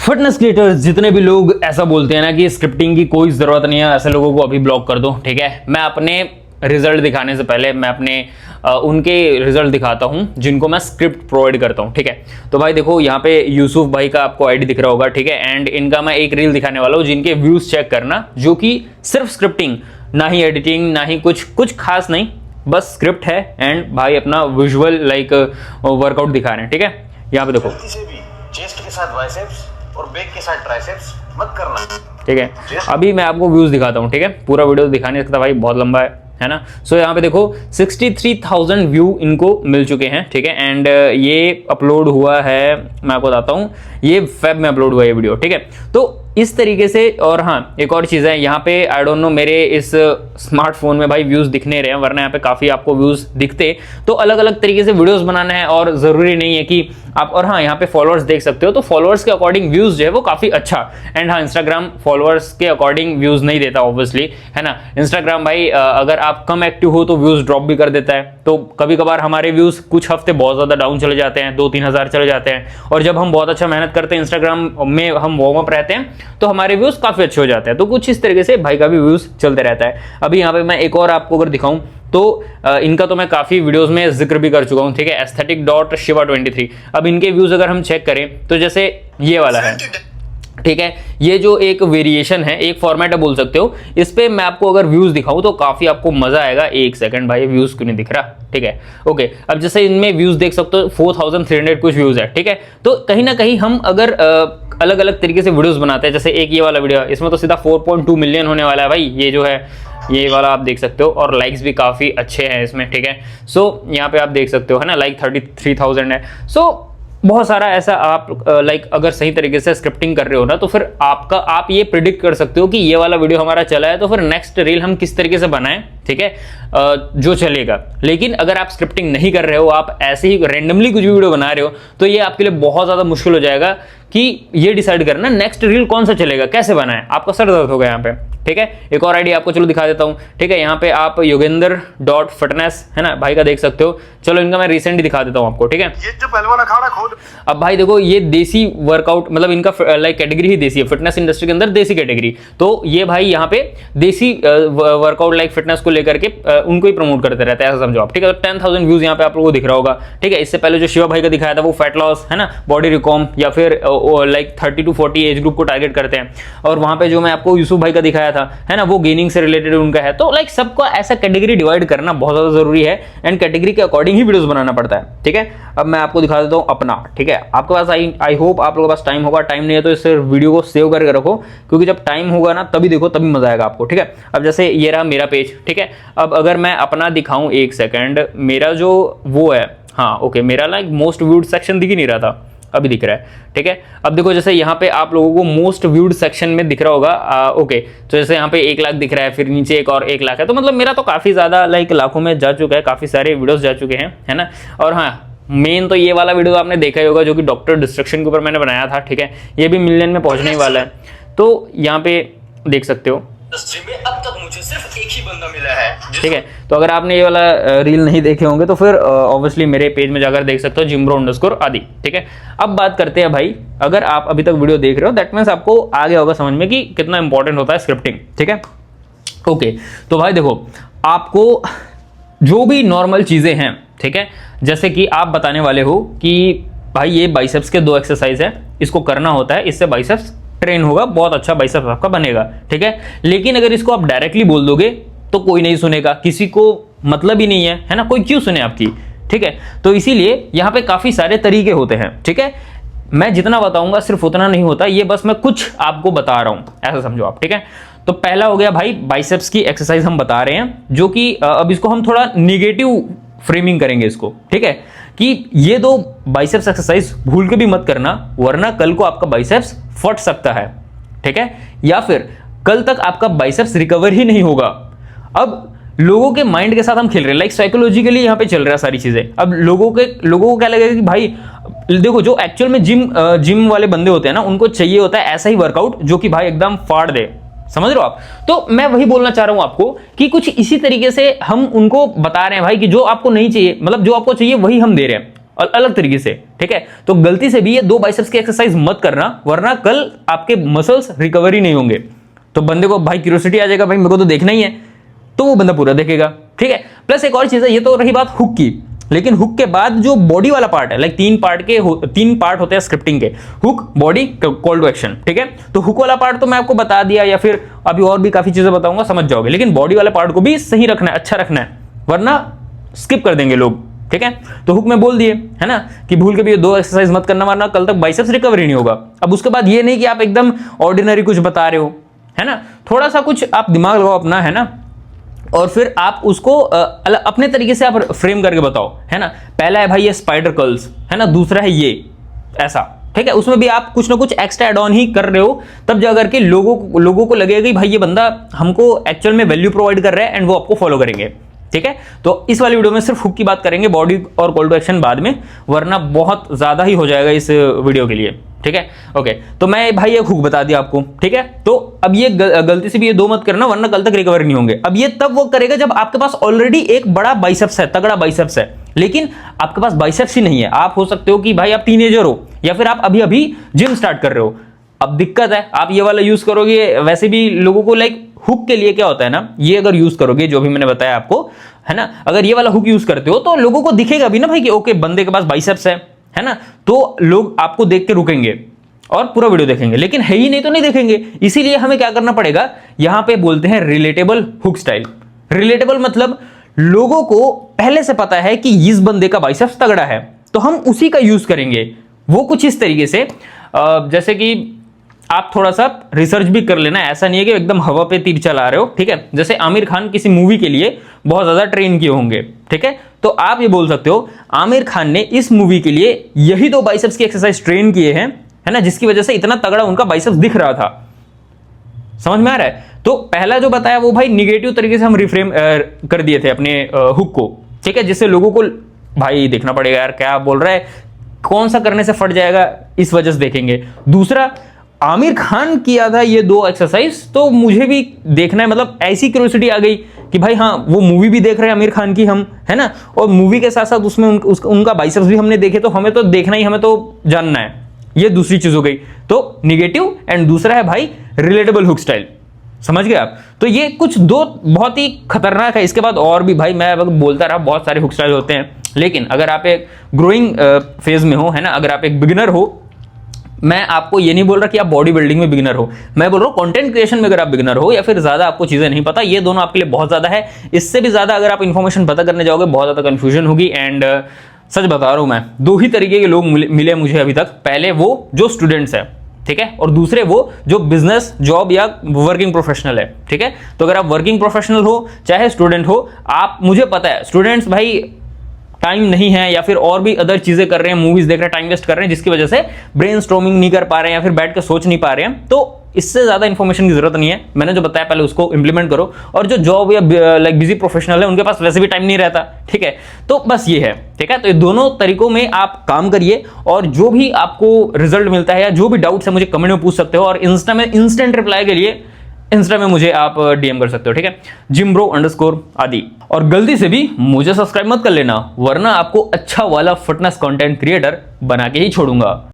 Fitness creators जितने भी लोग ऐसा बोलते हैं ना कि स्क्रिप्टिंग की कोई जरूरत नहीं है, ऐसे लोगों को अभी ब्लॉक कर दो। ठीक है, मैं अपने रिजल्ट दिखाने से पहले मैं अपने उनके रिजल्ट दिखाता हूं जिनको मैं स्क्रिप्ट प्रोवाइड करता हूं। ठीक है, तो भाई देखो यहाँ पे यूसुफ भाई का आपको आईडी दिख रहा होगा। ठीक है, एंड इनका मैं एक रील दिखाने वाला हूं जिनके व्यूज चेक करना, जो कि सिर्फ स्क्रिप्टिंग, ना ही एडिटिंग, ना ही कुछ खास नहीं, बस स्क्रिप्ट है एंड भाई अपना विजुअल लाइक वर्कआउट दिखा रहे हैं। ठीक है, यहाँ पे देखो, चेस्ट के साथ बाइसेप्स और बैक के साथ ट्राइसेप्स मत करना। ठीक है, अभी मैं आपको व्यूज दिखाता हूँ। ठीक है, पूरा वीडियो दिखा नहीं सकता भाई, बहुत लंबा है ना। सो यहाँ पे देखो 63,000 व्यू इनको मिल चुके हैं। ठीक है, एंड ये अपलोड हुआ है, मैं आपको बताता हूँ, ये फेब में अपलोड हुआ है ये वीडियो। ठीक है, तो इस तरीके से। और हाँ, एक और चीज़ है यहाँ पे, आई डोंट नो मेरे इस स्मार्टफोन में भाई व्यूज़ दिखने रहे हैं, वरना यहाँ पे काफ़ी आपको व्यूज़ दिखते। तो अलग अलग तरीके से वीडियोस बनाना है और ज़रूरी नहीं है कि आप। और हाँ, यहाँ पे फॉलोअर्स देख सकते हो, तो फॉलोअर्स के अकॉर्डिंग व्यूज़ जो है वो काफ़ी अच्छा। एंड हाँ, इंस्टाग्राम फॉलोअर्स के अकॉर्डिंग व्यूज़ नहीं देता ऑब्वियसली, है ना। इंस्टाग्राम भाई अगर आप कम एक्टिव हो तो व्यूज़ ड्रॉप भी कर देता है। तो कभी कभार हमारे व्यूज़ कुछ हफ्ते बहुत ज़्यादा डाउन चले जाते हैं, 2-3 हज़ार चले जाते हैं। और जब हम बहुत अच्छा मेहनत करते हैं, इंस्टाग्राम में हम वार्म अप रहते हैं, तो हमारे व्यूज़ काफ़ी अच्छे हो जाते हैं। तो कुछ इस तरीके से भाई का भी व्यूज़ चलते रहता है। अभी यहाँ पे मैं एक और आपको अगर दिखाऊं तो इनका तो मैं काफ़ी वीडियोस में जिक्र भी कर चुका हूं। ठीक है, aesthetic.shiva23। अब इनके व्यूज़ अगर हम चेक करें तो जैसे ये वाला है। ठीक है, ये जो एक वेरिएशन है, एक फॉर्मेट है बोल सकते हो, इस पे मैं आपको अगर व्यूज दिखाऊं तो काफी आपको मजा आएगा। एक सेकंड भाई, व्यूज क्यों नहीं दिख रहा। ठीक है, ओके, अब जैसे इनमें व्यूज देख सकते हो 4300 कुछ व्यूज है। ठीक है, तो कहीं ना कहीं हम अगर अलग अलग तरीके से वीडियोस बनाते हैं, जैसे एक ये वाला वीडियो, इसमें तो सीधा 4.2 मिलियन होने वाला है भाई, ये जो है ये वाला आप देख सकते हो, और लाइक्स भी काफी अच्छे हैं इसमें। ठीक है, सो यहाँ पे आप देख सकते हो, है ना, लाइक 33,000 है। सो बहुत सारा ऐसा आप लाइक अगर सही तरीके से स्क्रिप्टिंग कर रहे हो ना, तो फिर आप ये प्रिडिक्ट कर सकते हो कि ये वाला वीडियो हमारा चला है, तो फिर नेक्स्ट रील हम किस तरीके से बनाएं। ठीक है, जो चलेगा। लेकिन अगर आप स्क्रिप्टिंग नहीं कर रहे हो, आप ऐसे ही रैंडमली कुछ भी वीडियो बना रहे हो, तो ये आपके लिए बहुत ज्यादा मुश्किल हो जाएगा कि ये डिसाइड करना नेक्स्ट रील कौन सा चलेगा, कैसे बनाएं। आपका सर दर्द होगा यहाँ पे। ठीक है, एक और आईडी आपको चलो दिखा देता हूँ। ठीक है, यहाँ पे आप योगेंद्र.fitness है ना भाई का देख सकते हो। चलो इनका मैं रिसेंटली दिखा देता हूँ आपको। ठीक है, ये जो पहलवान अखाड़ा खोल, अब भाई देखो ये देसी वर्कआउट, मतलब इनका लाइक कैटेगरी ही देसी है, फिटनेस इंडस्ट्री के अंदर देसी कैटेगरी। तो ये भाई यहाँ पे देसी वर्कआउट लाइक फिटनेस को लेकर के उनको ही प्रमोट करते रहते हैं, ऐसा समझो आप। ठीक है, तो 10,000 व्यूज यहाँ पे आप लोगों को दिख रहा होगा। ठीक है, इससे पहले जो शिवा भाई का दिखाया था वो फैट लॉस, है ना, बॉडी रिकॉम, या फिर लाइक 30 to 40 एज ग्रुप को टारगेट करते हैं। और वहां पे जो मैं आपको यूसुफ भाई का दिखाया था, है ना, वो गेनिंग से रिलेटेड उनका है। तो लाइक सबको ऐसा कैटेगरी डिवाइड करना बहुत ज्यादा जरूरी है, एंड कैटेगरी के अकॉर्डिंग ही वीडियोस बनाना पड़ता है। ठीक है, अब मैं आपको दिखा देता हूँ अपना। ठीक है, आपके पास आई होप आप लोगों के पास टाइम होगा, टाइम नहीं है तो इस वीडियो को सेव करके रखो, क्योंकि जब टाइम होगा ना तभी देखो, तभी मजा आएगा आपको। ठीक है, अब जैसे ये रहा मेरा पेज। ठीक है, अब अगर मैं अपना दिखाऊं, एक सेकंड, मेरा जो वो है, हाँ ओके, मेरा लाइक मोस्ट व्यूड सेक्शन दिख ही नहीं रहा था, अभी दिख रहा है। ठीक है, अब देखो जैसे यहाँ पे आप लोगों को मोस्ट व्यूड सेक्शन में दिख रहा होगा। ओके, तो जैसे यहाँ पे 1 लाख दिख रहा है, फिर नीचे एक और 1 लाख है, तो मतलब मेरा तो काफी ज्यादा लाइक लाखों में जा चुका है, काफी सारे वीडियोस जा चुके हैं, है ना। और हाँ, मेन तो ये वाला वीडियो आपने देखा ही होगा जो कि डॉक्टर डिस्ट्रक्शन के ऊपर मैंने बनाया था। ठीक है, ये भी मिलियन में पहुंचने वाला है। तो यहाँ पे देख सकते हो, में अब तक मुझे सिर्फ एक ही बंदा मिला है। ठीक है, तो अगर आपने ये वाला रील नहीं देखे होंगे तो फिर ऑब्वियसली मेरे पेज में जाकर देख सकते हो, jimbro_आदि। ठीक है, अब बात करते हैं भाई, अगर आप अभी तक वीडियो देख रहे हो, दैट मीन्स आपको आ गया होगा समझ में कि कितना इंपॉर्टेंट होता है स्क्रिप्टिंग। ठीक है, ओके, तो भाई देखो, आपको जो भी नॉर्मल चीजें हैं, ठीक है, जैसे कि आप बताने वाले हो कि भाई ये बाइसेप्स के 2 एक्सरसाइज है, इसको करना होता है, इससे बाइसेप्स ट्रेन होगा, बहुत अच्छा बाइसेप्स आपका बनेगा। ठीक है, लेकिन अगर इसको आप डायरेक्टली बोल दोगे तो कोई नहीं सुनेगा, किसी को मतलब ही नहीं है ना, कोई क्यों सुने आपकी। ठीक है, तो इसीलिए यहाँ पे काफी सारे तरीके होते हैं। ठीक है, मैं जितना बताऊंगा सिर्फ उतना नहीं होता, ये बस मैं कुछ आपको बता रहा हूं, ऐसा समझो आप। ठीक है, तो पहला हो गया भाई बाइसेप्स की एक्सरसाइज हम बता रहे हैं, जो कि अब इसको हम थोड़ा निगेटिव फ्रेमिंग करेंगे इसको। ठीक है, कि ये 2 बाइसेप्स एक्सरसाइज भूल के भी मत करना, वरना कल को आपका बाइसेप्स फट सकता है। ठीक है, या फिर कल तक आपका बाइसेप्स रिकवर ही नहीं होगा। अब लोगों के माइंड के साथ हम खेल रहे हैं, लाइक साइकोलॉजिकली यहाँ पे चल रहा है सारी चीजें। अब लोगों को क्या लगेगा कि भाई देखो, जो एक्चुअल में जिम वाले बंदे होते हैं ना, उनको चाहिए होता है ऐसा ही वर्कआउट जो कि भाई एकदम फाड़ दे, समझ रहे हो आप। तो मैं वही बोलना चाह रहा हूं आपको कि कुछ इसी तरीके से हम उनको बता रहे हैं भाई कि जो आपको नहीं चाहिए, मतलब जो आपको चाहिए वही हम दे रहे हैं। और अलग तरीके से, ठीक है। तो गलती से भी ये 2 बाइसेप्स की एक्सरसाइज मत करना, वरना कल आपके मसल्स रिकवरी नहीं होंगे। तो बंदे को भाई क्यूरियोसिटी आ जाएगा, भाई मेरे को तो देखना ही है, तो वो बंदा पूरा देखेगा, ठीक है। प्लस एक और चीज है, ये तो रही बात हुक की, लेकिन हुक के बाद जो बॉडी वाला पार्ट है, लाइक 3 पार्ट होते हैं स्क्रिप्टिंग के, hook, body, call to action, ठीक है। तो हुक वाला पार्ट तो मैं आपको बता दिया, या फिर अभी और भी काफी चीजें बताऊंगा, समझ जाओगे। लेकिन बॉडी वाला पार्ट को भी सही रखना है, अच्छा रखना है, वरना स्किप कर देंगे लोग, ठीक है। तो हुक में बोल दिए, है ना, कि भूल के भी ये 2 एक्सरसाइज मत करना, वरना कल तक बाइसेप्स रिकवरी नहीं होगा। अब उसके बाद ये नहीं कि आप एकदम ऑर्डिनरी कुछ बता रहे हो, है ना, थोड़ा सा कुछ आप दिमाग लगाओ अपना, है ना, और फिर आप उसको अपने तरीके से आप फ्रेम करके बताओ, है ना। पहला है भाई ये स्पाइडर कर्ल्स, है ना, दूसरा है ये ऐसा, ठीक है। उसमें भी आप कुछ ना कुछ एक्स्ट्रा एड ऑन ही कर रहे हो, तब जा करके लोगों को लगेगा कि भाई ये बंदा हमको एक्चुअल में वैल्यू प्रोवाइड कर रहा है, एंड वो आपको फॉलो करेंगे, ठीक है। तो इस वाली वीडियो में सिर्फ हुक की बात करेंगे, बॉडी और कॉल टू एक्शन बाद में, वरना बहुत ज्यादा ही हो जाएगा इस वीडियो के लिए, ठीक है। ओके, तो मैं भाई एक हुक बता दिया आपको, ठीक है। तो अब ये गलती से भी ये 2 मत करना, वरना कल तक रिकवर नहीं होंगे। अब ये तब वो करेगा जब आपके पास ऑलरेडी एक बड़ा बाइसेप्स है, तगड़ा बाइसेप्स है, लेकिन आपके पास बाइसेप्स ही नहीं है। आप हो सकते हो कि भाई आप टीनेजर हो, या फिर आप अभी अभी जिम स्टार्ट कर रहे हो। अब दिक्कत है, आप ये वाला यूज करोगे, वैसे भी लोगों को लाइक हुक के लिए क्या होता है ना, ये अगर यूज करोगे जो भी मैंने बताया आपको, है ना, अगर ये वाला हुक यूज करते हो तो लोगों को दिखेगा भी ना भाई कि ओके बंदे के पास बाइसेप्स है ना, तो लोग आपको देख के रुकेंगे और पूरा वीडियो देखेंगे। लेकिन है ही नहीं तो नहीं देखेंगे, इसीलिए हमें क्या करना पड़ेगा, यहां पे बोलते हैं रिलेटेबल हुक स्टाइल। रिलेटेबल मतलब लोगों को पहले से पता है कि इस बंदे का बाइसेप्स तगड़ा है, तो हम उसी का यूज करेंगे। वो कुछ इस तरीके से, जैसे कि आप थोड़ा सा रिसर्च भी कर लेना, ऐसा नहीं है कि एकदम हवा पे तीर चला रहे हो, ठीक है। जैसे आमिर खान किसी मूवी के लिए बहुत ज्यादा ट्रेन किए होंगे, ठीक है, तो आप ये बोल सकते हो आमिर खान ने इस मूवी के लिए यही 2 बाइसेप्स की एक्सरसाइज ट्रेन किए हैं, है ना, जिसकी वजह से इतना तगड़ा उनका बाइसेप्स दिख रहा था। समझ में आ रहा है। तो पहला जो बताया वो भाई निगेटिव तरीके से हम रिफ्रेम कर दिए थे अपने हुक को, ठीक है, जिससे लोगों को भाई देखना पड़ेगा यार क्या बोल रहा है, कौन सा करने से फट जाएगा, इस वजह से देखेंगे। दूसरा, आमिर खान किया था ये 2 एक्सरसाइज, तो मुझे भी देखना है, मतलब ऐसी क्यूरियोसिटी आ गई कि भाई हाँ वो मूवी भी देख रहे हैं आमिर खान की हम, है ना, और मूवी के साथ साथ उसमें उनका बाइसेप्स भी हमने देखे, तो हमें तो देखना ही, हमें तो जानना है। ये दूसरी चीज हो गई, तो निगेटिव। एंड दूसरा है भाई रिलेटेबल हुक स्टाइल, समझ गए आप। तो ये कुछ 2 बहुत ही खतरनाक है। इसके बाद और भी भाई मैं बोलता रहा, बहुत सारे हुक स्टाइल होते हैं, लेकिन अगर आप एक ग्रोइंग फेज में हो, है ना, अगर आप एक बिगिनर हो, मैं आपको ये नहीं बोल रहा कि आप बॉडी बिल्डिंग में बिगिनर हो, मैं बोल रहा हूँ कंटेंट क्रिएशन में अगर आप बिगिनर हो, या फिर ज्यादा आपको चीजें नहीं पता, ये दोनों आपके लिए बहुत ज्यादा है। इससे भी ज्यादा अगर आप इन्फॉर्मेशन पता करने जाओगे, बहुत ज्यादा कंफ्यूजन होगी। एंड सच बता रहा हूं मैं, 2 ही तरीके के लोग मिले मुझे अभी तक। पहले वो जो स्टूडेंट्स है, ठीक है, और दूसरे वो जो बिजनेस, जॉब या वर्किंग प्रोफेशनल है, ठीक है। तो अगर आप वर्किंग प्रोफेशनल हो चाहे स्टूडेंट हो, आप, मुझे पता है स्टूडेंट्स भाई टाइम नहीं है, या फिर और भी अदर चीजें कर रहे हैं, मूवीज देख रहे हैं, टाइम वेस्ट कर रहे हैं, जिसकी वजह से ब्रेनस्टॉर्मिंग नहीं कर पा रहे हैं, या फिर बैठ कर सोच नहीं पा रहे हैं। तो इससे ज्यादा इंफॉर्मेशन की जरूरत नहीं है, मैंने जो बताया पहले उसको इंप्लीमेंट करो। और जो जॉब या लाइक बिजी प्रोफेशनल है, उनके पास वैसे भी टाइम नहीं रहता, ठीक है। तो बस ये है, ठीक है। तो ये दोनों तरीकों में आप काम करिए, और जो भी आपको रिजल्ट मिलता है या जो भी डाउट्स है मुझे कमेंट में पूछ सकते हो, और इंस्टा में इंस्टेंट रिप्लाई के लिए इंस्टा में मुझे आप डीएम कर सकते हो, ठीक है, jimbro_आदि। और गलती से भी मुझे सब्सक्राइब मत कर लेना, वरना आपको अच्छा वाला फिटनेस कंटेंट क्रिएटर बना के ही छोड़ूंगा।